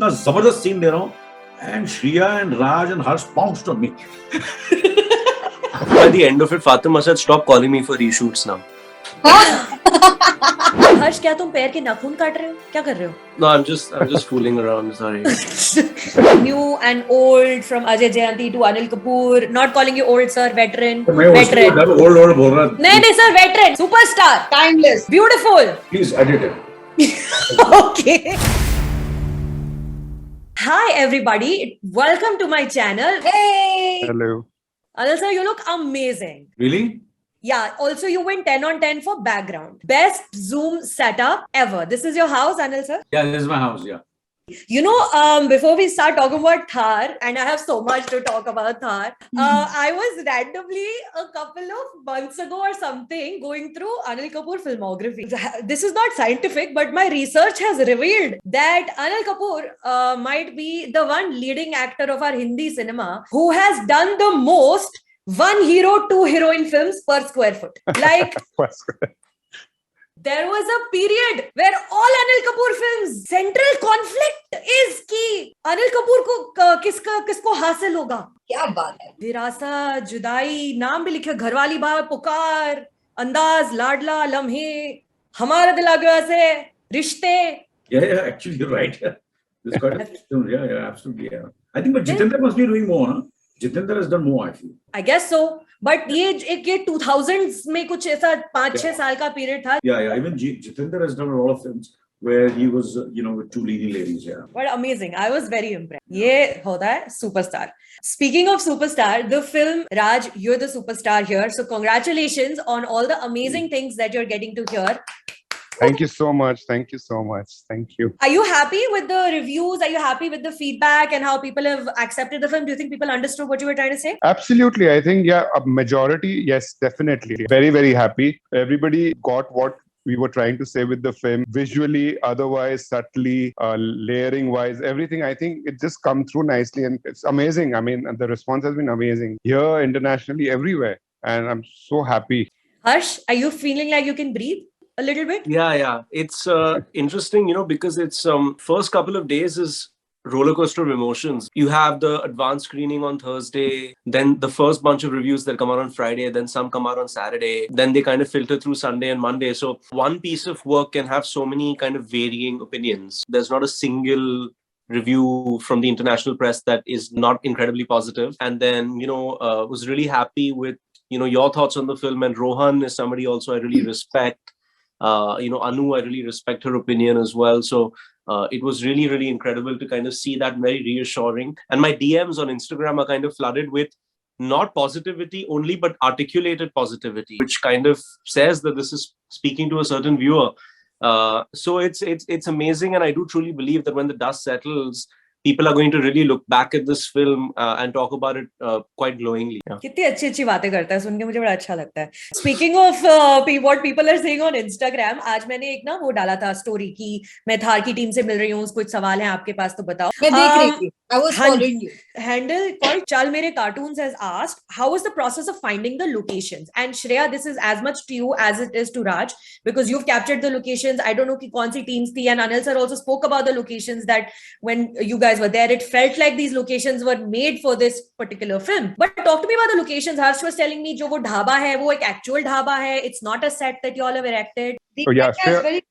इतना जबरदस्त सीन दे रहा हूँ and Shreya and Raj and Harsh pounced on me. By the end of it, Fatima said, "Stop calling me for reshoots now." हर्ष, क्या तुम पैर के नाखून काट रहे हो? क्या कर रहे हो? No, I'm just fooling around. Sorry. New and old, from Ajay Jayanti to Anil Kapoor. Not calling you old, sir. Veteran. मैं उसको old बोल रहा. नहीं sir, veteran, superstar, timeless, beautiful. Please edit it. Okay. Hi everybody, welcome to my channel. Hey. Hello. Anil sir, you look amazing. Really? Yeah, also you win 10 on 10 for background. Best Zoom setup ever. This is your house, Anil sir? Yeah, this is my house, yeah. You know, before we start talking about Thar, and I have so much to talk about Thar, I was randomly a couple of months ago or something going through Anil Kapoor filmography. This is not scientific, but my research has revealed that Anil Kapoor might be the one leading actor of our Hindi cinema who has done the most one hero, two heroine films per square foot. Like... There was a period where all Anil Kapoor films, central conflict is कि अनिल कपूर को किसको हासिल होगा. क्या बात है. विरासत, जुदाई, नाम भी लिखे, घरवाली बात, पुकार, अंदाज, लाडला, लम्हे, हमारा दिल आ गया से, रिश्ते. Yeah, actually you're right. This quite yeah, absolutely. Yeah. I think, but Jitendra must be doing more, huh? Jitendra has done more, I feel. I guess so. But ये 2000s में कुछ ऐसा 5-6 साल का period था. Yeah. Even Jitendra has done a lot of films where he was, with two leading ladies. Yeah. But amazing. I was very impressed. ये होता है superstar. Speaking of superstar, the film Raj, you're the superstar here. So congratulations on all the amazing things that you're getting to hear. Thank you so much. Thank you so much. Thank you. Are you happy with the reviews? Are you happy with the feedback and how people have accepted the film? Do you think people understood what you were trying to say? Absolutely. I think, yeah, a majority, yes, definitely. Very, very happy. Everybody got what we were trying to say with the film, visually, otherwise, subtly, layering wise, everything. I think it just come through nicely and it's amazing. I mean, the response has been amazing here, internationally, everywhere. And I'm so happy. Harsh, are you feeling like you can breathe a little bit? Yeah. It's interesting, because it's first couple of days is roller coaster of emotions. You have the advanced screening on Thursday, then the first bunch of reviews that come out on Friday, then some come out on Saturday, then they kind of filter through Sunday and Monday. So one piece of work can have so many kind of varying opinions. There's not a single review from the international press that is not incredibly positive. And then, was really happy with, your thoughts on the film. And Rohan is somebody also I really respect. Anu, I really respect her opinion as well. So it was really, really incredible to kind of see that, very reassuring. And my DMs on Instagram are kind of flooded with not positivity only, but articulated positivity, which kind of says that this is speaking to a certain viewer. So it's amazing. And I do truly believe that when the dust settles, people are going to really look back at this film and talk about it quite glowingly. कितनी अच्छी बातें करता है, सुन के मुझे बड़ा अच्छा लगता है. Speaking of what people are saying on Instagram, आज मैंने एक वो डाला था स्टोरी की मैं थार की टीम से मिल रही हूँ, कुछ सवाल हैं आपके पास तो बताओ. मैं देख रही थी. I was following you. Handle called Chal Mere Cartoons has asked, how was the process of finding the locations? And Shreya, this is as much to you as it is to Raj, because you've captured the locations. I don't know ki kaun si teams thi, and Anil sir also spoke about the locations that when you guys were there, it felt like these locations were made for this particular film. But talk to me about the locations. Harsh was telling me jo wo dhaba hai, wo ek actual dhaba hai. It's not a set that you all have erected. The is very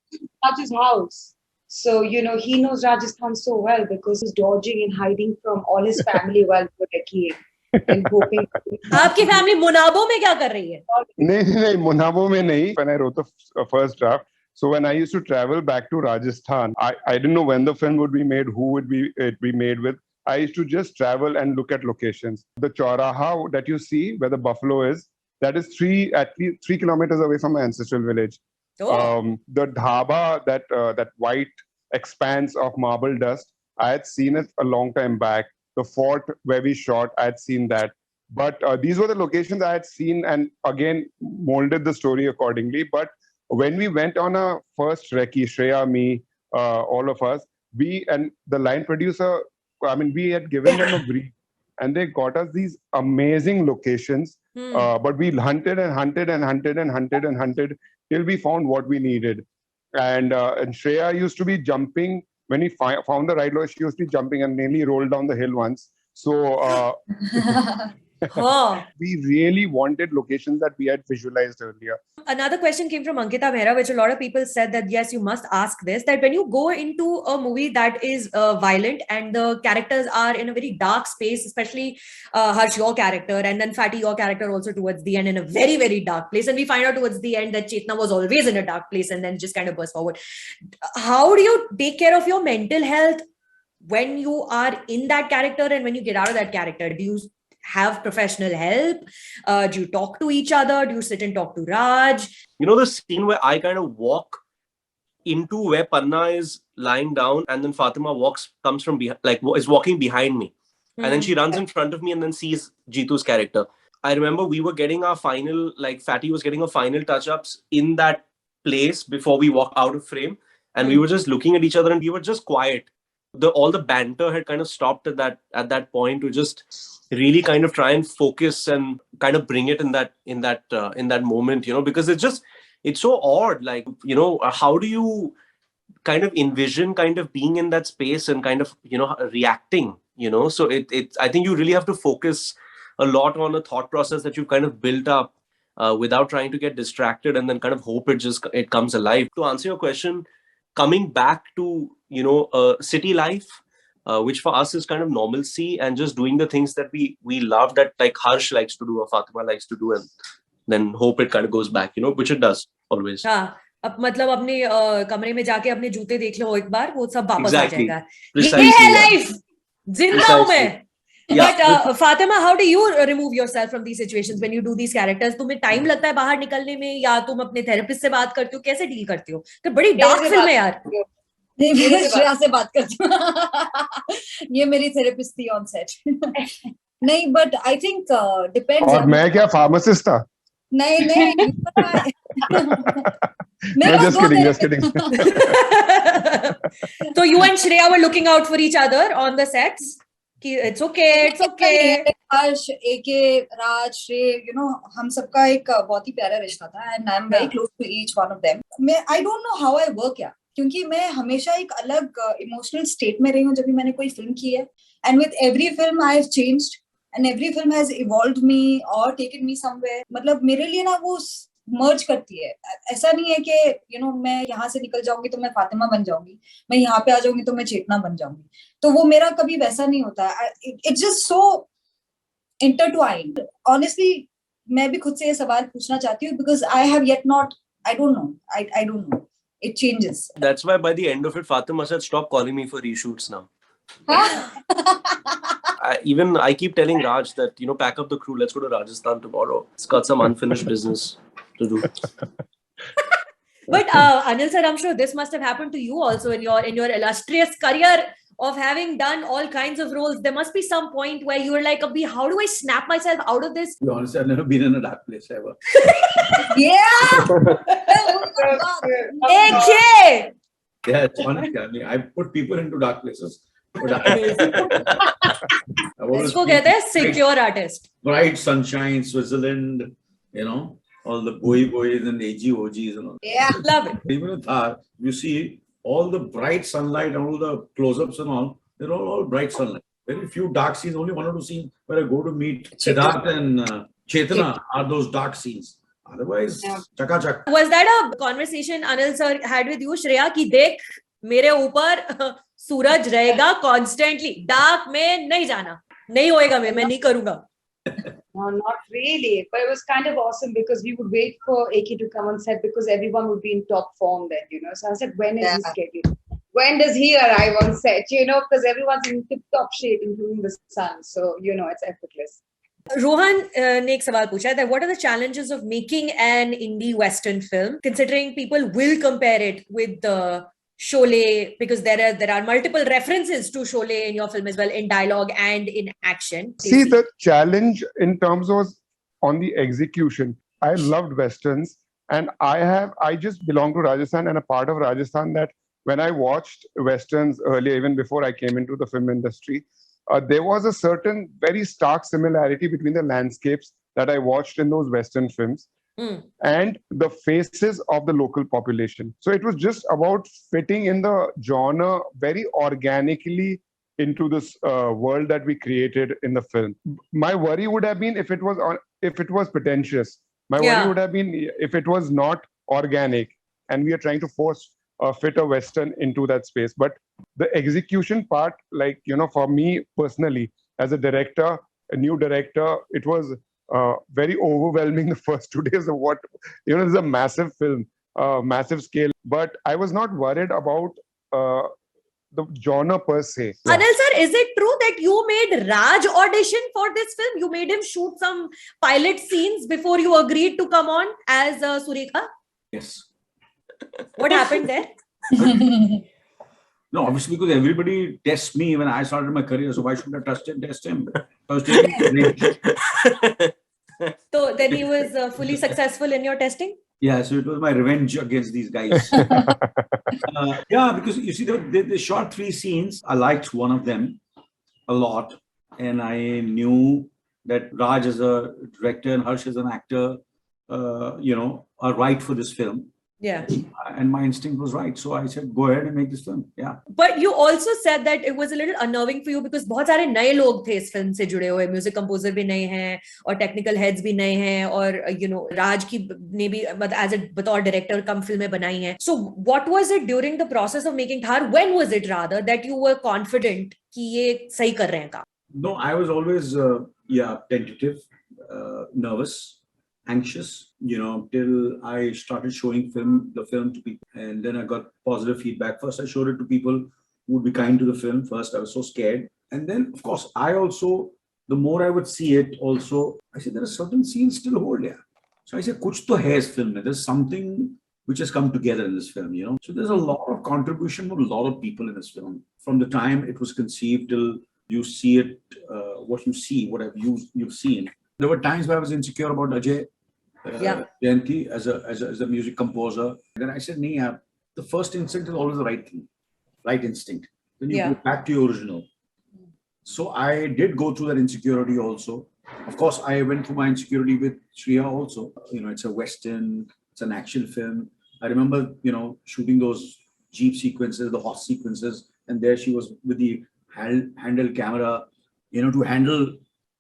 Raj's house. So, he knows Rajasthan so well because he's dodging and hiding from all his family while recceing and hoping. आपकी family मुनाबो में क्या कर रही है? नहीं, मुनाबो में नहीं. When I wrote the first draft, so when I used to travel back to Rajasthan, I didn't know when the film would be made, who would it be made with. I used to just travel and look at locations. The Chauraha that you see, where the buffalo is, that is at least 3 kilometers away from my ancestral village. Oh. The dhaba, that white expanse of marble dust, I had seen it a long time back. The fort where we shot, I had seen that. But these were the locations I had seen and again molded the story accordingly. But when we went on a first recce, Shreya, me, all of us, we and the line producer, we had given them a brief and they got us these amazing locations. But we hunted till we found what we needed. And Shreya used to be jumping when he found the right location, she was jumping and nearly rolled down the hill once. So we really wanted locations that we had visualized earlier. Another question came from Ankita Mehra, which a lot of people said that, yes, you must ask this, that when you go into a movie that is violent and the characters are in a very dark space, especially Harsh, your character, and then Fatty, your character also towards the end in a very, very dark place. And we find out towards the end that Chetna was always in a dark place and then just kind of burst forward. How do you take care of your mental health when you are in that character and when you get out of that character? Do you have professional help? Do you talk to each other? Do you sit and talk to Raj? You know the scene where I kind of walk into where Panna is lying down and then Fatima comes from behind, like is walking behind me. And then she runs in front of me and then sees Jeetu's character. I remember we were getting our final, like Fatty was getting a final touch-ups in that place before we walk out of frame. And we were just looking at each other and we were just quiet. All the banter had kind of stopped at that point to just really kind of try and focus and kind of bring it in that moment, you know, because it's so odd. Like, you know, how do you kind of envision kind of being in that space and kind of, you know, reacting, you know? So I think you really have to focus a lot on a thought process that you've kind of built up without trying to get distracted and then kind of hope it comes alive. To answer your question, coming back to, you know, city life, which for us is kind of normalcy and just doing the things that we love, that like Harsh likes to do or Fatima likes to do, and then hope it kind of goes back, you know, which it does always. हाँ, अब मतलब अपने कमरे में जाके अपने जूते देख लो एक बार, वो सब वापस आ जाएगा. ये है लाइफ, जिंदा हूं मैं. But Fatima, how do you remove yourself from these situations when you do these characters? तुम्हें टाइम लगता है बाहर निकलने में, या तुम अपने थेरेपिस्ट से बात करते हो? कैसे डील करती हो? तो बड़ी डार्क फिल्म है यार. नहीं, मैं श्रेया से बात करती हूँ. ये मेरी थेरेपिस्ट थी ऑन सेट. नहीं, but I think depends. और मैं क्या फार्मासिस्ट था? नहीं. Just kidding. So you and Shreya were looking out for each other on the sets? It's okay. Harsh, AK, Raj, Shreya, you know, हम सबका एक बहुत ही प्यारा रिश्ता था, and I'm very close to each one of them. I don't know how I work, यार, क्योंकि मैं हमेशा एक अलग इमोशनल स्टेट में रही हूँ जब भी मैंने कोई फिल्म की है. And with every film I have changed, and every film has evolved me or taken me somewhere. मतलब मेरे लिए ना वो मर्ज करती है. ऐसा नहीं है कि यू नो मैं यहाँ से निकल जाऊंगी तो मैं फातिमा बन जाऊंगी, मैं यहाँ पे आ जाऊंगी तो मैं चेतना बन जाऊंगी. तो वो मेरा कभी वैसा नहीं होता. It's just so intertwined. Honestly मैं भी खुद से ये सवाल पूछना चाहती हूँ, because I have yet not, I don't know. It changes. That's why by the end of it, Fatima said, "Stop calling me for reshoots now." I keep telling Raj that, you know, pack up the crew, let's go to Rajasthan tomorrow. It's got some unfinished business to do. But Anil sir, I'm sure this must have happened to you also in your illustrious career of having done all kinds of roles. There must be some point where you were like, Abhi, how do I snap myself out of this? To be honest, I've never been in a dark place ever. Yeah. AK. Yeah, it's honestly, I mean, I put people into dark places. इसको कहते हैं secure artist. Bright sunshine, Switzerland, you know, all the boys and OGs and all. Yeah, love it. Even with Thar, you see all the bright sunlight and all the close-ups and all, they're all bright sunlight. Very few dark scenes, only one or two scenes where I go to meet Siddharth and Chetna are those dark scenes. Otherwise, chaka-chak. Was that a conversation Anil sir had with you, Shreya, ki dekh, मेरे ऊपर सूरज रहेगा constantly, dark में नहीं जाना, नहीं होएगा, मैं नहीं करूँगा. No, not really. But it was kind of awesome because we would wait for AK to come on set because everyone would be in top form then, you know. So I said, when is he scheduled? When does he arrive on set? You know, because everyone's in tip-top shape, including the sun. So, you know, it's effortless. Rohan ने एक सवाल पूछा है that what are the challenges of making an indie Western film, considering people will compare it with the Sholay, because there are multiple references to Sholay in your film as well, in dialogue and in action. See, the challenge in terms of on the execution. I loved Westerns, and I just belong to Rajasthan and a part of Rajasthan that when I watched Westerns earlier, even before I came into the film industry, there was a certain very stark similarity between the landscapes that I watched in those Western films. and the faces of the local population. So it was just about fitting in the genre very organically into this world that we created in the film. My worry would have been if it was pretentious. My worry would have been if it was not organic, and we are trying to force fit a Western into that space. But the execution part, like, for me personally, as a director, a new director, it was very overwhelming the first 2 days of what, this is a massive film, massive scale. But I was not worried about the genre per se. Anil sir, is it true that you made Raj audition for this film? You made him shoot some pilot scenes before you agreed to come on as Surekha? Yes. What happened there? No, obviously, because everybody tests me when I started my career, so why shouldn't I test him? I was taking So then he was fully successful in your testing? Yeah, so it was my revenge against these guys. Yeah, because you see, they shot 3 scenes. I liked one of them a lot, and I knew that Raj as a director and Harsh as an actor, are right for this film. Yeah. And my instinct was right. So I said, go ahead and make this film. Yeah. But you also said that it was a little unnerving for you because बहुत सारे नए लोग थे इस film से जुड़े हुए, music composer भी नए हैं और टेक्निकल हेड्स भी नए हैं और राज की ने भी एज ए बतौर डायरेक्टर कम फिल्में बनाई हैं. So what was it during the process of making Thar? When was it rather that you were confident कि ये सही कर रहे हैं काम? No, I was always tentative, nervous, anxious, till I started showing the film to people. And then I got positive feedback. First, I showed it to people who would be kind to the film. First, I was so scared. And then, of course, the more I would see it also, I said, there are certain scenes still hold here. So I said, kuch to hai is film mein. There's something which has come together in this film, So there's a lot of contribution from a lot of people in this film. From the time it was conceived till you see it, what you've seen. There were times where I was insecure about Ajay Jayanti as a music composer. Then I said, "Nee, the first instinct is always the right thing, right instinct. Then you go back to your original." So I did go through that insecurity also. Of course, I went through my insecurity with Shreya also. It's a Western, it's an action film. I remember, shooting those jeep sequences, the horse sequences, and there she was with the handheld camera, to handle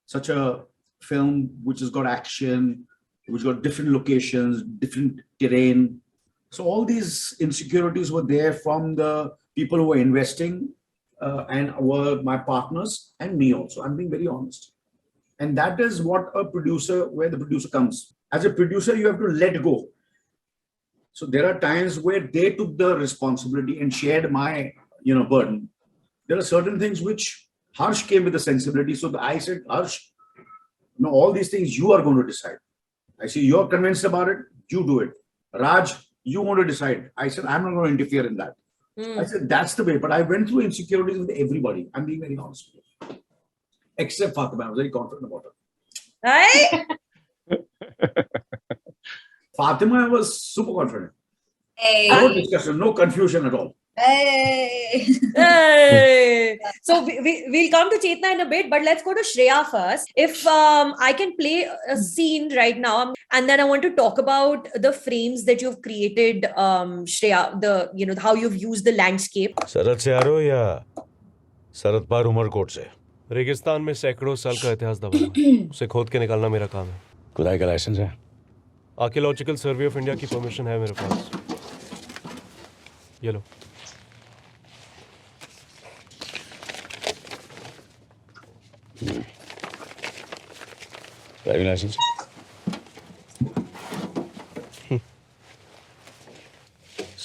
such a film which has got action, which got different locations, different terrain. So all these insecurities were there from the people who were investing and were my partners and me also. I'm being very honest. And that is what where the producer comes. As a producer, you have to let go. So there are times where they took the responsibility and shared my, burden. There are certain things which Harsh came with the sensibility. So I said, Harsh, all these things you are going to decide. I see you're convinced about it, you do it. Raj, you want to decide. I said, I'm not going to interfere in that. I said, that's the way. But I went through insecurities with everybody. I'm being very honest with you. Except Fatima. I was very confident about her. Right? Fatima was super confident. Hey. No discussion, no confusion at all. Hey. Hey. So we'll come to Chetna in a bit, but let's go to Shreya first. If I can play a scene right now, and then I want to talk about the frames that you've created, Shreya, how you've used the landscape. सरहद से आ रहे हो या सरहद पार उमरकोट से? रेगिस्तान में सैकड़ों साल का इतिहास दबा हुआ है। उसे खोद के निकालना मेरा काम है। खुदाई का लाइसेंस है? आर्कियोलॉजिकल सर्वे ऑफ इंडिया की परमिशन है मेरे पास। ये लो। Driving license?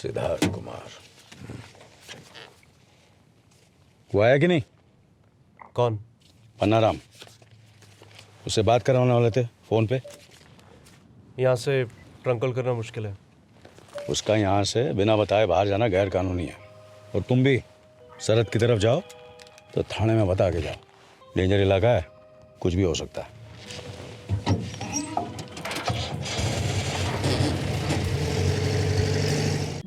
सिद्धार्थ कुमार। वो आया कि नहीं? कौन? पन्नाराम। उससे बात करवाने वाले थे फोन पे। यहाँ से ट्रंकल करना मुश्किल है। उसका यहाँ से बिना बताए बाहर जाना गैर कानूनी है। और तुम भी सरहद की तरफ जाओ तो थाने में बता के जाओ। डेंजर इलाका है, कुछ भी हो सकता है।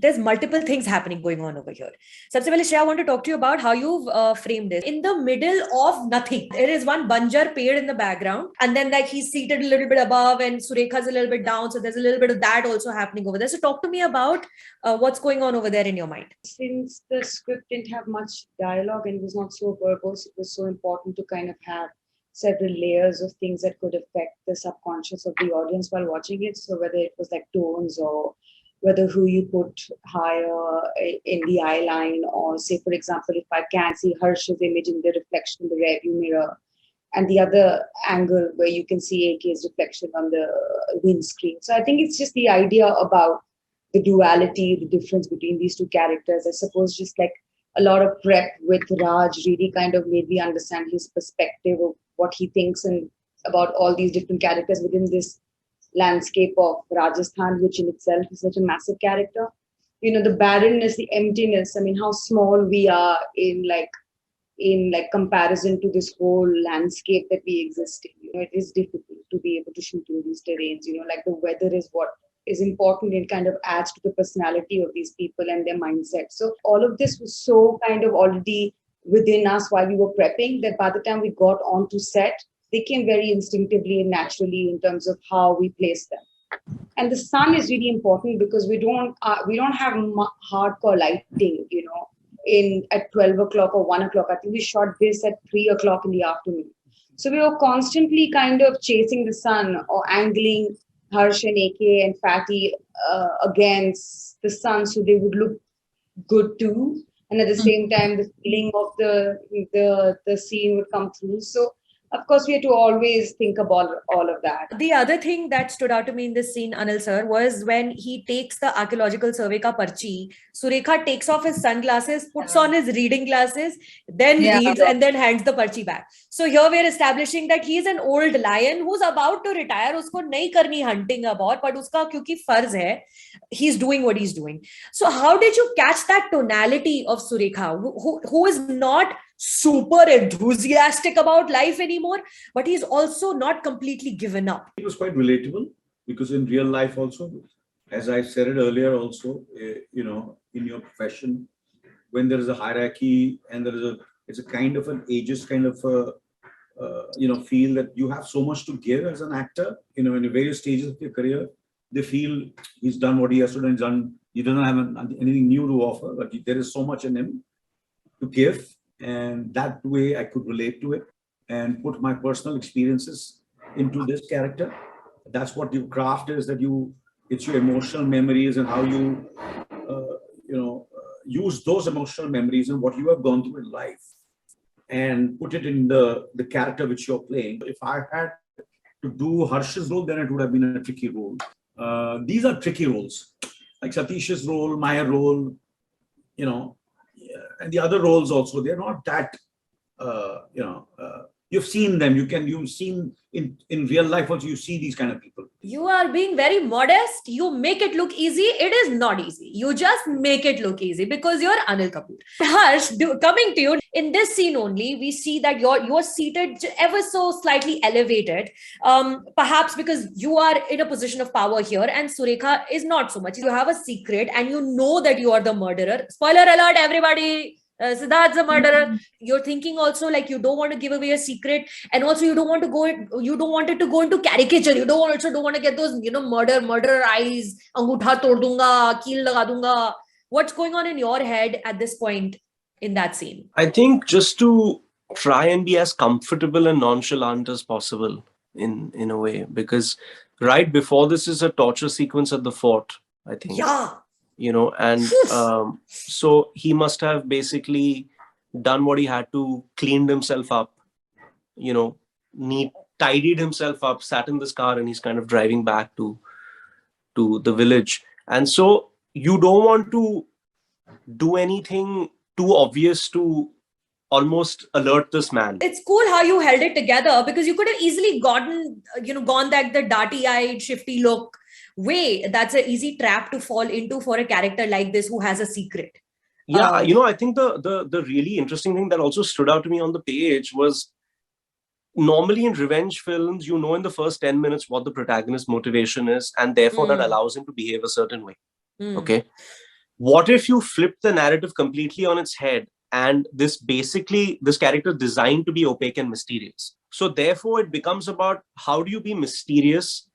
there's multiple things happening going on over here. Sabse pehle, Shreya, I want to talk to you about how you've framed this. In the middle of nothing, there is one banjar paid in the background, and then like he's seated a little bit above and Surekha's a little bit down. So there's a little bit of that also happening over there. So talk to me about what's going on over there in your mind. Since the script didn't have much dialogue and it was not so verbose, it was so important to kind of have several layers of things that could affect the subconscious of the audience while watching it. So whether it was like tones or whether who you put higher in the eye line, or say, for example, if I can see Harsh's image in the reflection in the rearview mirror, and the other angle where you can see AK's reflection on the windscreen. So I think it's just the idea about the duality, the difference between these two characters. I suppose just like a lot of prep with Raj really kind of made me understand his perspective of what he thinks and about all these different characters within this landscape of Rajasthan, which in itself is such a massive character. You know, the barrenness, the emptiness, I mean, how small we are in comparison to this whole landscape that we exist in. You know, it is difficult to be able to shoot in these terrains. You know, like the weather is what is important. It kind of adds to the personality of these people and their mindset. So all of this was so kind of already within us while we were prepping that by the time we got onto set, they came very instinctively and naturally in terms of how we place them. And the sun is really important because we don't have hardcore lighting, you know, at 12 o'clock or 1 o'clock. I think we shot this at 3 o'clock in the afternoon. So we were constantly kind of chasing the sun or angling Harsh and AK and Fatty against the sun so they would look good too. And at the same time, the feeling of the scene would come through. So of course, we had to always think about all of that. The other thing that stood out to me in this scene, Anil sir, was when he takes the archaeological survey ka parchi, Surekha takes off his sunglasses, puts on his reading glasses, then reads and then hands the parchi back. So here we're establishing that he's an old lion who's about to retire. Usko nahi karni hunting ab aur, but uska kyunki farz hai, he's doing what he's doing. So how did you catch that tonality of Surekha, who is not super enthusiastic about life anymore, but he's also not completely given up? It was quite relatable because in real life also, as I said it earlier also, you know, in your profession, when there is a hierarchy and it's a kind of an ageist kind of you know, feel that you have so much to give as an actor, you know, in the various stages of your career, they feel he's done what he has to do, he doesn't have anything new to offer, but there is so much in him to give. And that way I could relate to it and put my personal experiences into this character. That's what your craft is, that it's your emotional memories and how you, you know, use those emotional memories and what you have gone through in life and put it in the character which you're playing. If I had to do Harsh's role, then it would have been a tricky role. These are tricky roles, like Satish's role, my role, you know, and the other roles also. They're not that, you know, you've seen them. You've seen in real life also, you see these kind of people. You are being very modest. You make it look easy. It is not easy. You just make it look easy because you're Anil Kapoor. Harsh, coming to you, in this scene only, we see that you're seated ever so slightly elevated, perhaps because you are in a position of power here and Surekha is not so much. You have a secret and you know that you are the murderer. Spoiler alert, everybody. Siddharth's a murderer. You're thinking also like you don't want to give away a secret, and also you don't want it to go into caricature. You don't want to get those, you know, murderer eyes, angutha tod dunga, keel laga dunga. What's going on in your head at this point in that scene? I think just to try and be as comfortable and nonchalant as possible in a way, because right before this is a torture sequence at the fort, I think. Yeah. You know, and so he must have basically done what he had to, cleaned himself up, you know, tidied himself up, sat in this car, and he's kind of driving back to the village. And so you don't want to do anything too obvious to almost alert this man. It's cool how you held it together, because you could have easily gone that the darty-eyed, shifty look way. That's an easy trap to fall into for a character like this who has a secret. Yeah, you know, I think the really interesting thing that also stood out to me on the page was, normally in revenge films, you know in the first 10 minutes what the protagonist's motivation is, and therefore that allows him to behave a certain way. Okay. what if you flip the narrative completely on its head, and this character designed to be opaque and mysterious. So therefore it becomes about how do you be mysterious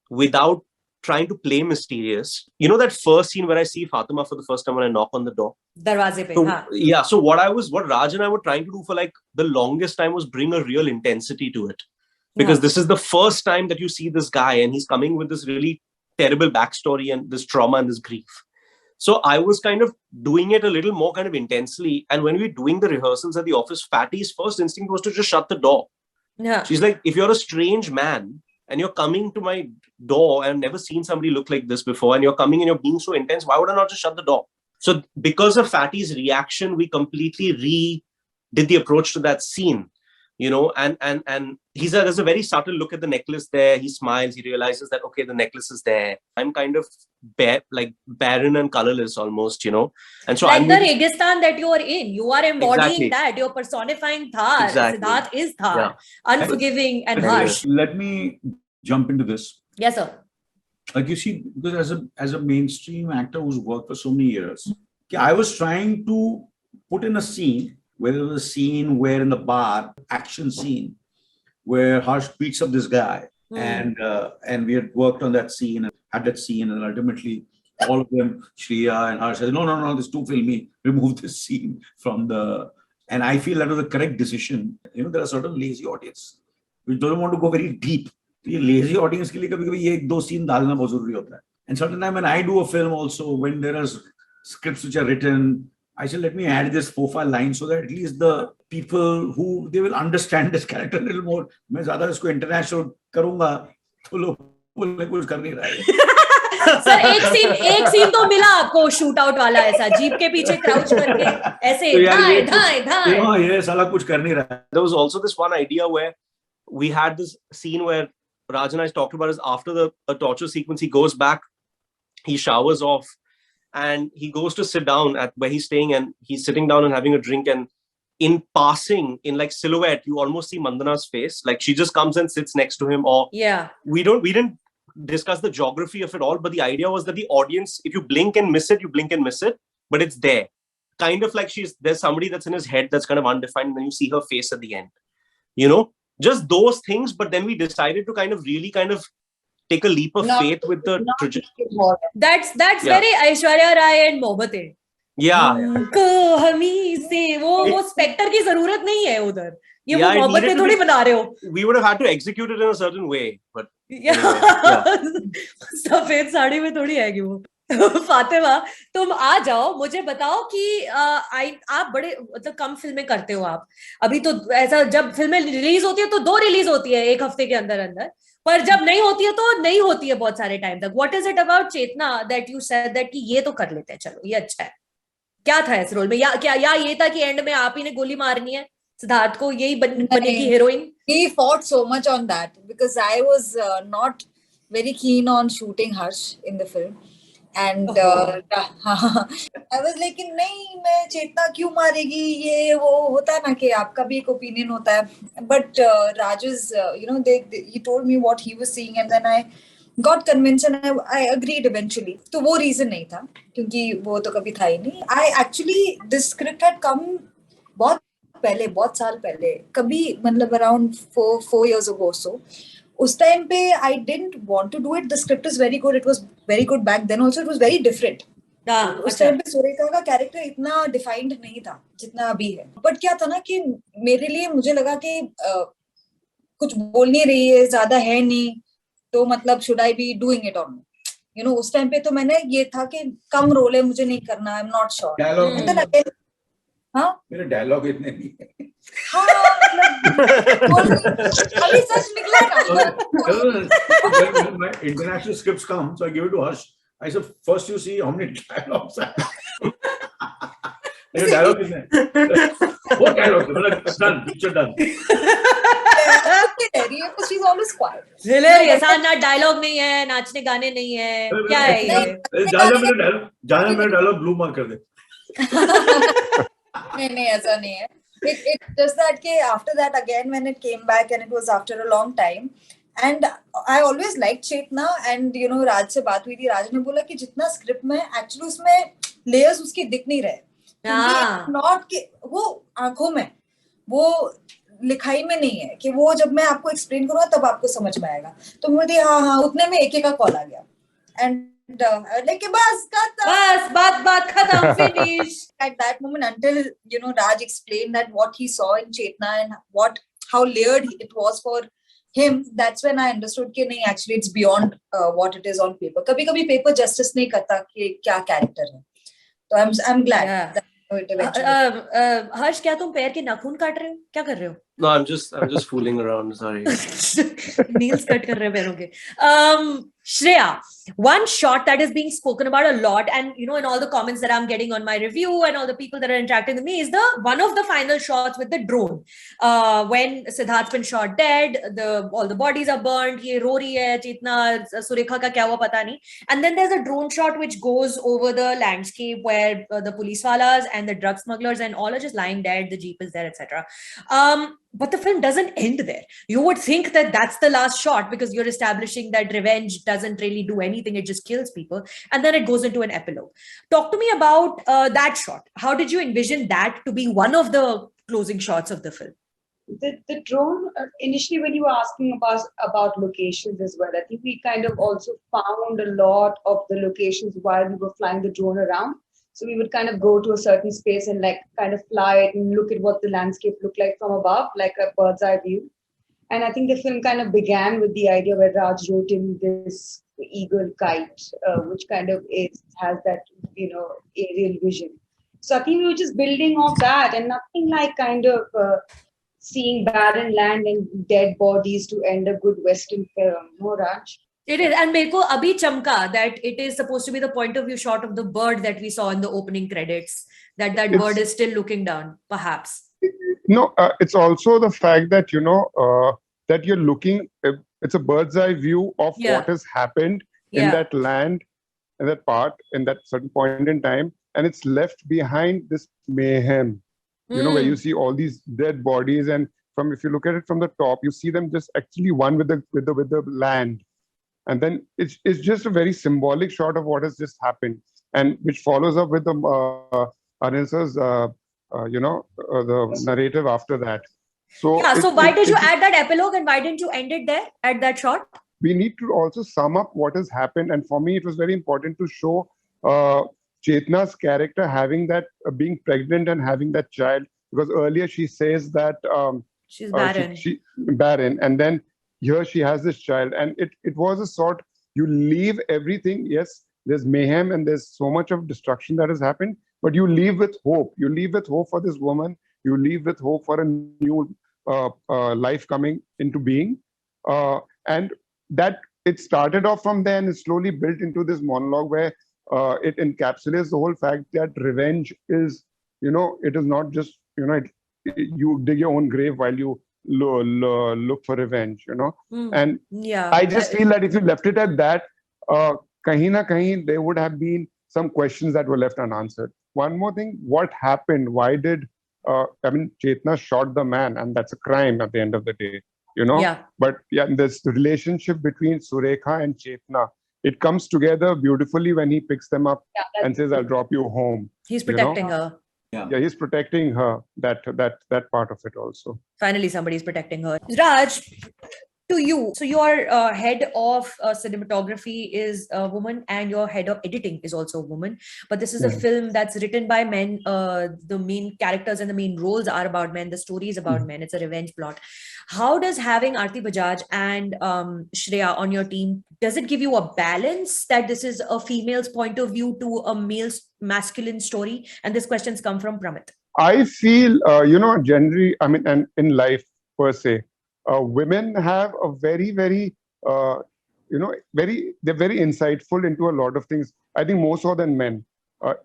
without trying to play mysterious. You know that first scene where I see Fatima for the first time when I knock on the door? Darwaze pe, So, haan. yeah. So what Raj and I were trying to do for like the longest time was bring a real intensity to it. Because this is the first time that you see this guy and he's coming with this really terrible backstory and this trauma and this grief. So I was kind of doing it a little more kind of intensely. And when we were doing the rehearsals at the office, Fatty's first instinct was to just shut the door. Yeah. She's like, if you're a strange man and you're coming to my door, and I've never seen somebody look like this before, and you're coming and you're being so intense, why would I not just shut the door? So because of Fatty's reaction, we completely redid the approach to that scene. You know, and there's a very subtle look at the necklace there. He smiles, he realizes that, okay, the necklace is there. I'm kind of barren and colorless almost, you know. And so like I'm the Registan that you are in, you are embodying Exactly. that. You're personifying Thar. Exactly. Siddharth is Thar, Yeah. unforgiving and harsh. Let me jump into this. Yes, sir. Like you see, because as a mainstream actor who's worked for so many years, I was trying to put in a scene, where there was a scene where in the bar, action scene, where Harsh beats up this guy, and we had worked on that scene and had that scene, and ultimately all of them, Shreya and Harsh said, no, this is too filmy, remove this scene from the. And I feel that was the correct decision. You know, there are certain lazy audience which don't want to go very deep. ये lazy audience के लिए कभी-कभी ये 1-2 scene डालना बहुत जरूरी होता है. And certain time when I do a film also, when there are scripts which are written, I said, let me add this 4-5 lines so that at least the people who they will understand this character a little more. मैं ज़्यादा इसको international करूँगा तो लोग बोलने कुछ कर नहीं रहे. सर एक सीन तो मिला आपको शूट आउट वाला ऐसा जीप के पीछे क्राउच करके ऐसे धाए ये साला कुछ कर नहीं रहा. There was also this one idea where we had this scene where Raj and I talked about is after a torture sequence, he goes back, he showers off, and he goes to sit down at where he's staying, and he's sitting down and having a drink, and in passing, in like silhouette, you almost see Mandana's face, like she just comes and sits next to him. Or we didn't discuss the geography of it all, but the idea was that the audience, if you blink and miss it, you blink and miss it, but it's there, kind of like there's somebody that's in his head that's kind of undefined, and then you see her face at the end, you know, just those things. But then we decided to kind of take a leap of faith with the trajectory. That's very Aishwarya Rai and Mohabbatein. हमी से वो Spectre की जरूरत नहीं है उधर. ये वो मोहब्बतें थोड़ी बना रहे हो. We would have had to execute it in a certain way, but सफेद साड़ी में थोड़ी आएगी वो. फातिमा, तुम आ जाओ, मुझे बताओ कि आप बड़े मतलब कम फिल्में करते हो आप. अभी तो ऐसा जब फिल्में रिलीज होती है तो 2 रिलीज होती है एक हफ्ते के अंदर, पर जब नहीं होती है तो नहीं होती है बहुत सारे टाइम तक. What is it about Chetna that you said that कि ये तो कर लेते हैं, चलो ये अच्छा है. क्या था इस रोल में, या ये था कि एंड में आप ही ने गोली मारनी है सिद्धार्थ को, यही बनेगी heroine? He fought so much on that because I was not very keen on shooting Harsh in the film. And I was like, नहीं, मैं चेतना क्यों मारेगी, ये वो होता है ना कि आपका भी एक ओपिनियन होता है. But Raj's, he told me what he was seeing, and then I got convinced and I agreed eventually. तो वो reason नहीं था, क्योंकि वो तो कभी था ही नहीं. This script had come बहुत पहले, बहुत साल पहले, कभी मतलब around 4 years ago or so. उस टाइम पे I didn't want to do it. The script is very good. It was very good back then also. It was very different. उस टाइम पे सुरेखा का कैरेक्टर इतना डिफाइंड नहीं था जितना अभी है. बट क्या था ना कि मेरे लिए मुझे लगा कि कुछ बोल नहीं रही है, ज्यादा है नहीं, तो मतलब should I be doing it or not? You know, उस टाइम पे तो मैंने ये था कि कम रोल है, मुझे नहीं करना, I'm not sure. And then again, मेरे डायलॉग इतने नहीं है. अभी सच निकला ना. My international scripts come, so I give it to Harsh. I said, first you see how many dialogues I have. Dialogue is there. What dialogue? Done. Picture done. She's always quiet. Hilarious. ना dialogue नहीं है, नाचने गाने नहीं है, क्या है ये? जाना मेरा डायलॉग ब्लू मार्क कर दे. नहीं ऐसा नहीं है. It just that कि after that again when it came back and it was after a long time, and I always liked Chetna, and you know Raj से बात हुई थी, राज ने बोला कि जितना स्क्रिप्ट में actually उसमें लेयर्स उसके दिख नहीं रहे, हाँ. नॉट कि वो आंखों में, वो लिखाई में नहीं है कि वो जब मैं आपको एक्सप्लेन करूंगा तब आपको समझ में आएगा. तो मुझे हाँ उतने में एक का कॉल आ गया एंड लेकिन बस बात खत्म, finish. At that moment, until Raj explained that what he saw in Chetna and how layered it was for him, that's when I understood कि नहीं, actually it's beyond what it is on paper. कभी-कभी paper justice नहीं करता कि क्या character है. So I'm glad Yeah. that it eventually. हर्ष, क्या तुम पैर के नाखून काट रहे हो? क्या कर रहे हो? No, I'm just fooling around. Sorry. Nails cut कर रहे हैं पैरों के. Shreya, one shot that is being spoken about a lot, and in all the comments that I'm getting on my review and all the people that are interacting with me, is the one of the final shots with the drone. When Siddharth's been shot dead, all the bodies are burned. ये रो रही है चेतना, सुरेखा का क्या हुआ पता नहीं. And then there's a drone shot which goes over the landscape where the police walas and the drug smugglers and all are just lying dead. The jeep is there, etc. But the film doesn't end there. You would think that that's the last shot because you're establishing that revenge doesn't really do anything. It just kills people. And then it goes into an epilogue. Talk to me about that shot. How did you envision that to be one of the closing shots of the film? The drone, initially when you were asking about locations as well, I think we kind of also found a lot of the locations while we were flying the drone around. So we would kind of go to a certain space and like kind of fly it and look at what the landscape looked like from above, like a bird's eye view. And I think the film kind of began with the idea where Raj wrote in this eagle kite, which kind of has that, aerial vision. So I think we were just building off that and nothing like kind of seeing barren land and dead bodies to end a good Western film. No, Raj? It is, and मेरे को अभी चमका that it is supposed to be the point of view shot of the bird that we saw in the opening credits. That bird is still looking down, perhaps. No, it's also the fact that that you're looking. It's a bird's eye view of what has happened in that land, in that part, in that certain point in time, and it's left behind this mayhem. Where you see all these dead bodies, and if you look at it from the top, you see them just actually one with the land. And then it's just a very symbolic shot of what has just happened, and which follows up with the Anil's the narrative after that. So so why did you add that epilogue, and why didn't you end it there at that shot? We need to also sum up what has happened, and for me, it was very important to show Chetna's character having that being pregnant and having that child, because earlier she says that she's barren. She barren, and then here she has this child, and it was a sort, you leave everything. Yes, there's mayhem and there's so much of destruction that has happened, but you leave with hope. You leave with hope for this woman. You leave with hope for a new life coming into being, and that it started off from there and it slowly built into this monologue where it encapsulates the whole fact that revenge is, it is not just, you dig your own grave while you look for revenge, and I just feel that if you left it at that, kahin na kahin there would have been some questions that were left unanswered. One more thing, what happened? Why did Chetna shot the man, and that's a crime at the end of the day, But this relationship between Surekha and Chetna, it comes together beautifully when he picks them up and says, "I'll drop you home." He's protecting her. Yeah, he's protecting her. That part of it also. Finally, somebody's protecting her. Raj, to you. So your head of cinematography is a woman, and your head of editing is also a woman. But this is a film that's written by men. The main characters and the main roles are about men. The story is about men. It's a revenge plot. How does having Aarti Bajaj and Shreya on your team, does it give you a balance that this is a female's point of view to a male's masculine story? And this question's come from Pramit. I feel, generally, and in life per se, women have a very, very, they're very insightful into a lot of things. I think more so than men,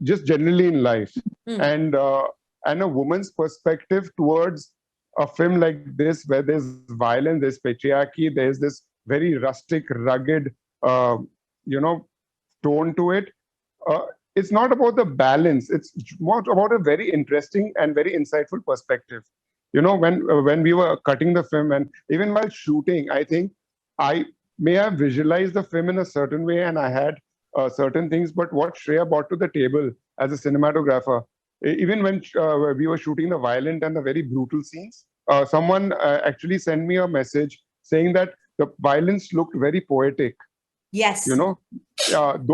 just generally in life. And a woman's perspective towards a film like this, where there's violence, there's patriarchy, there's this very rustic, rugged, tone to it. It's not about the balance. It's more about a very interesting and very insightful perspective. When we were cutting the film and even while shooting, I think I may have visualized the film in a certain way and I had certain things, but what Shreya brought to the table as a cinematographer. Even when we were shooting the violent and the very brutal scenes, someone actually sent me a message saying that the violence looked very poetic, Yes. though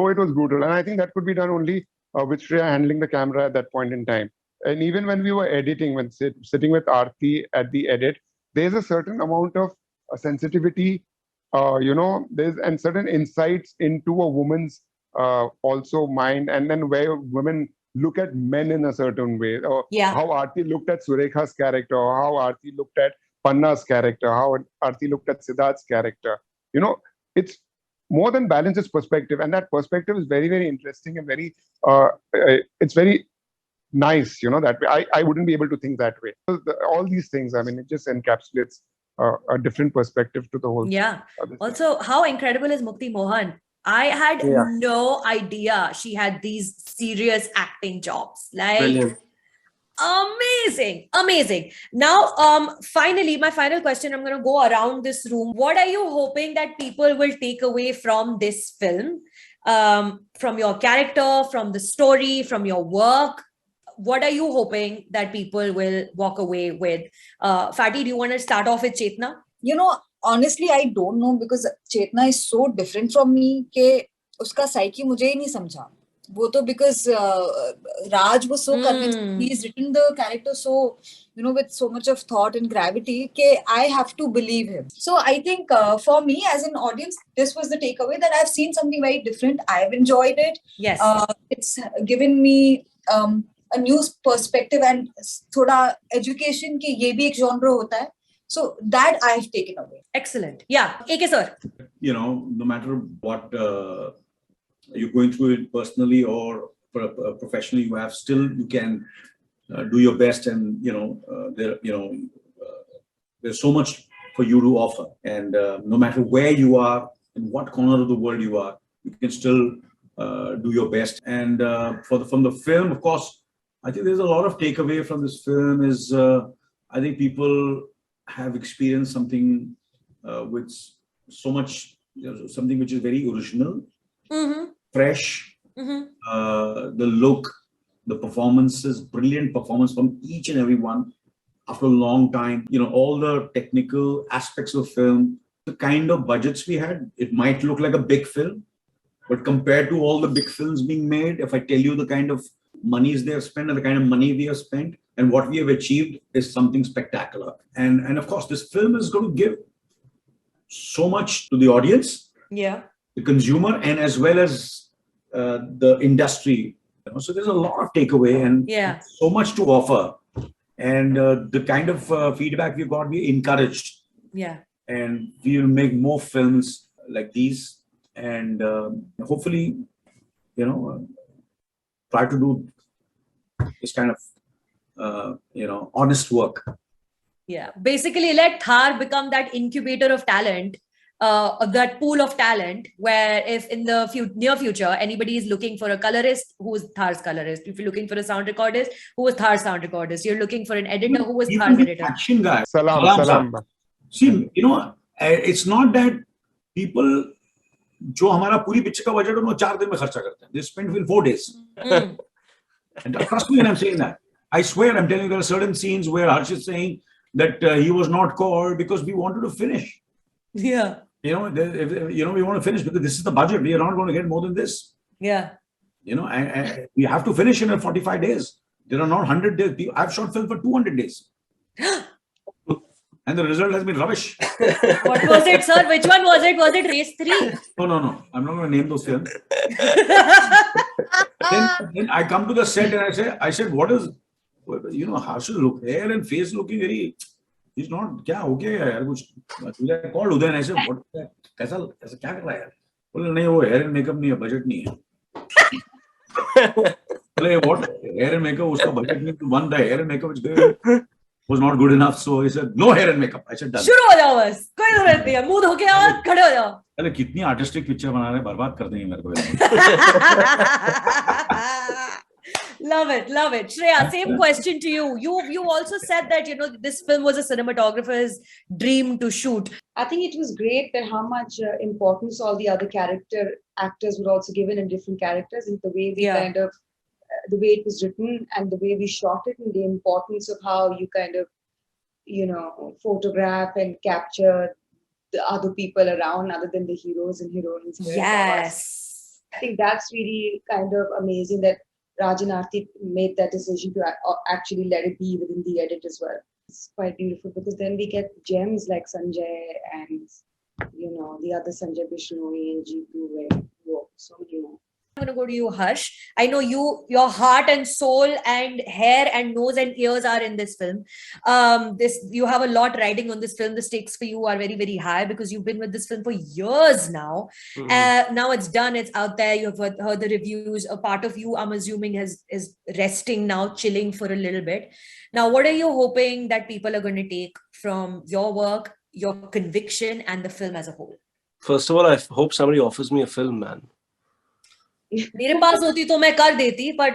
it was brutal. And I think that could be done only with Shreya handling the camera at that point in time. And even when we were editing, when sitting with Aarti at the edit, there's a certain amount of sensitivity, and certain insights into a woman's also mind, and then where women look at men in a certain way, or how Aarti looked at Surekha's character, or how Aarti looked at Panna's character, how Aarti looked at Siddharth's character. It's more than balance, it's perspective, and that perspective is very, very interesting and very, it's very nice, that way. I wouldn't be able to think that way. All these things, I mean, it just encapsulates a different perspective to the whole. Yeah. Also, how incredible is Mukti Mohan? I had no idea she had these serious acting jobs. Like, Brilliant. Amazing. Now, finally, my final question, I'm going to go around this room. What are you hoping that people will take away from this film? From your character, from the story, from your work? What are you hoping that people will walk away with? Fatty, do you want to start off with Chetna? Honestly, I don't know, because Chetna is so different from me कि उसका psyche मुझे ही नहीं समझा. वो तो because Raj was so convinced, he's written the character so, with so much of thought and gravity, कि I have to believe him. So I think for me as an audience, this was the takeaway, that I've seen something very different. I've enjoyed it. Yes. It's given me a new perspective and thoda education कि ये भी एक genre होता है. So that I have taken away. Excellent. Yeah. AK sir. No matter what you're going through it personally or professionally, you can do your best, and there's so much for you to offer, and no matter where you are, in what corner of the world you are, you can still do your best. And from the film, of course, I think there's a lot of takeaway from this film. Is I think people have experienced something with so much, something which is very original, fresh, the look, the performances, brilliant performance from each and every one after a long time. All the technical aspects of film, the kind of budgets we had, it might look like a big film, but compared to all the big films being made, if I tell you the kind of monies they have spent and the kind of money we have spent and what we have achieved, is something spectacular. And of course, this film is going to give so much to the audience, the consumer, and as well as the industry. So there's a lot of takeaway and so much to offer. And the kind of feedback we got, we encouraged. And we will make more films like these, and hopefully, try to do this kind of honest work. Basically let Thar become that incubator of talent, that pool of talent, where if in the near future anybody is looking for a colorist, who is Thar's colorist? If you're looking for a sound recordist, who is Thar's sound recordist? You're looking for an editor, who is Thar's editor? Action guy. Salam. See, it's not that people जो हमारा पूरी picture का budget उन्होंने 4 दिन में खर्चा करते हैं. They spend in 4 days. And trust me when I'm saying that. I swear, I'm telling you, there are certain scenes where Harsh is saying that he was not called because we wanted to finish. We want to finish because this is the budget. We are not going to get more than this. And we have to finish in 45 days. There are not 100 days. I've shot film for 200 days. And the result has been rubbish. What was it, sir? Which one was it? Was it Race 3? No. I'm not going to name those films. then I come to the set and I said, what is, Harsh's look, hair and face looking very, he's not, okay, I called Uday and I said, what, kaisa kya kar raha hai? Well, no, hair and makeup nahi hai, budget nahi hai. Well, what, hair and makeup, uska budget nahi, one, the hair and makeup which was not good enough, so he said, no hair and makeup. I said, done. शुरू हो जाओ बस, कोई जरूरत नहीं है, मुंह धो के आओ, खड़े हो जाओ. अरे कितनी आर्टिस्टिक पिक्चर बना रहे हैं, बर्बाद कर देंगे मेरे को. Love it. Shreya, same question to you. You also said that this film was a cinematographer's dream to shoot. I think it was great that how much importance all the other actors were also given in different characters, and the way we kind of the way it was written and the way we shot it, and the importance of how you kind of, photograph and capture the other people around other than the heroes and heroines. Yes. I think that's really kind of amazing that Raj and Aarti made that decision to actually let it be within the edit as well. It's quite beautiful because then we get gems like Sanjay and, the other Sanjay Bishnoi and Jeetu and so many more. I'm going to go to you, Harsh. I know your heart and soul and hair and nose and ears are in this film. You have a lot riding on this film. The stakes for you are very, very high because you've been with this film for years now. Now it's done. It's out there. You've heard the reviews. A part of you, I'm assuming, is resting now, chilling for a little bit. Now, what are you hoping that people are going to take from your work, your conviction, and the film as a whole? First of all, I hope somebody offers me a film, man. मेरे पास होती तो मैं कर देती, but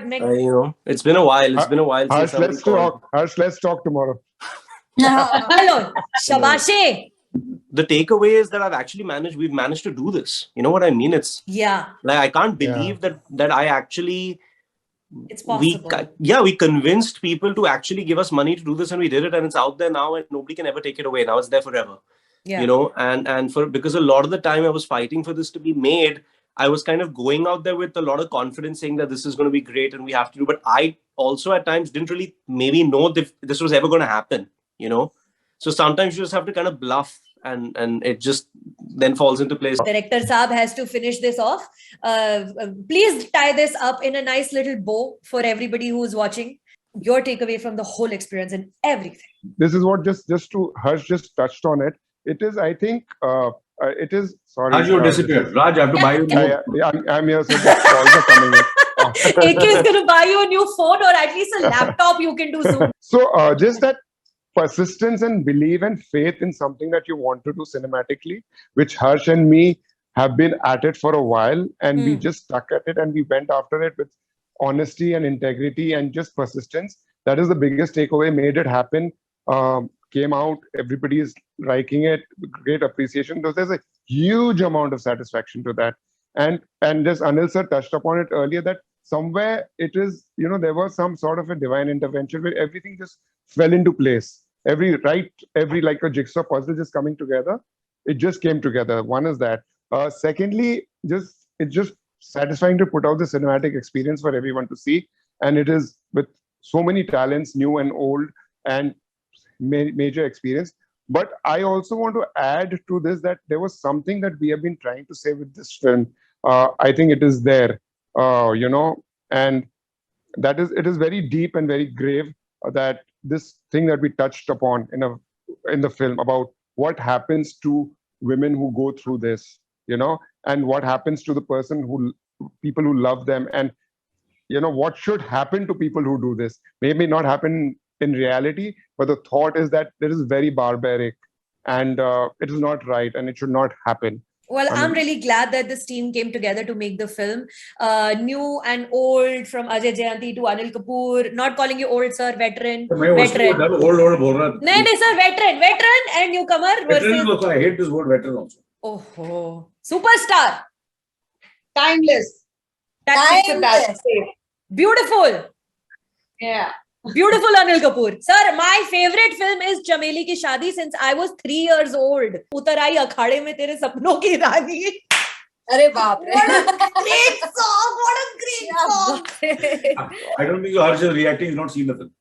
it's been a while. It's been a while since Harsh, somebody let's called. talk. Harsh, let's talk tomorrow. Hello, Shabashe. The takeaway is that we've managed to do this. You know what I mean? It's like I can't believe that I actually. It's possible. We convinced people to actually give us money to do this, and we did it, and it's out there now, and nobody can ever take it away. Now it's there forever. Because a lot of the time I was fighting for this to be made. I was kind of going out there with a lot of confidence saying that this is going to be great and we have to do. But I also at times didn't really maybe know if this was ever going to happen, So sometimes you just have to kind of bluff and it just then falls into place. Director Saab has to finish this off. Please tie this up in a nice little bow for everybody who's watching. Your takeaway from the whole experience and everything. This is what just to Harsh just touched on it. It is, I think, it is. Sorry, Raj, you disappeared. Raj, I have to buy you. I'm here, so the calls are coming in. AK is going to buy you a new phone or at least a laptop you can do Zoom. So just that persistence and belief and faith in something that you want to do cinematically, which Harsh and me have been at it for a while, and we just stuck at it and we went after it with honesty and integrity and just persistence. That is the biggest takeaway. Made it happen. Came out, everybody is liking it, great appreciation. There's a huge amount of satisfaction to that. And just Anil sir touched upon it earlier that somewhere it is, there was some sort of a divine intervention where everything just fell into place. Every like a jigsaw puzzle just coming together. It just came together. One is that. Secondly, it's just satisfying to put out the cinematic experience for everyone to see. And it is with so many talents, new and old, and major experience. But I also want to add to this that there was something that we have been trying to say with this film. I think it is there, and it is very deep and very grave that this thing that we touched upon in the film about what happens to women who go through this, and what happens to the people who love them, and what should happen to people who do this. Maybe not happen in reality, but the thought is that it is very barbaric and it is not right and it should not happen. Well, I'm really glad that this team came together to make the film. New and old, from Ajay Jayanti to Anil Kapoor. Not calling you old, sir, veteran. Old बोल रहा. No, sir, veteran and newcomer. Veteran also, I hate this word veteran also. Oh, superstar. Timeless. Timeless. Beautiful. Yeah. Beautiful Anil Kapoor. Sir, my favorite film is Chameli Ki Shaadi since I was 3 years old. Utar aayi akhade mein tere sapnon ki rani. अरे बाप रे. Great song. What a great song. I don't think Harsh is reacting. He's not seen the film.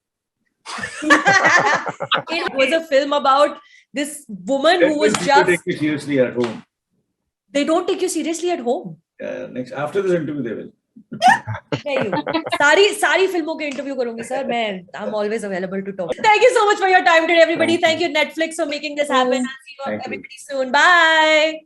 It was a film about this woman who was People just... take you seriously at home. They don't take you seriously at home. After this interview, they will. सारी फिल्मों के interview करूंगी sir मैं. I'm always available to talk. Thank you so much for your time today, everybody. Thank you Netflix for making this happen. I'll see you everybody soon. Bye.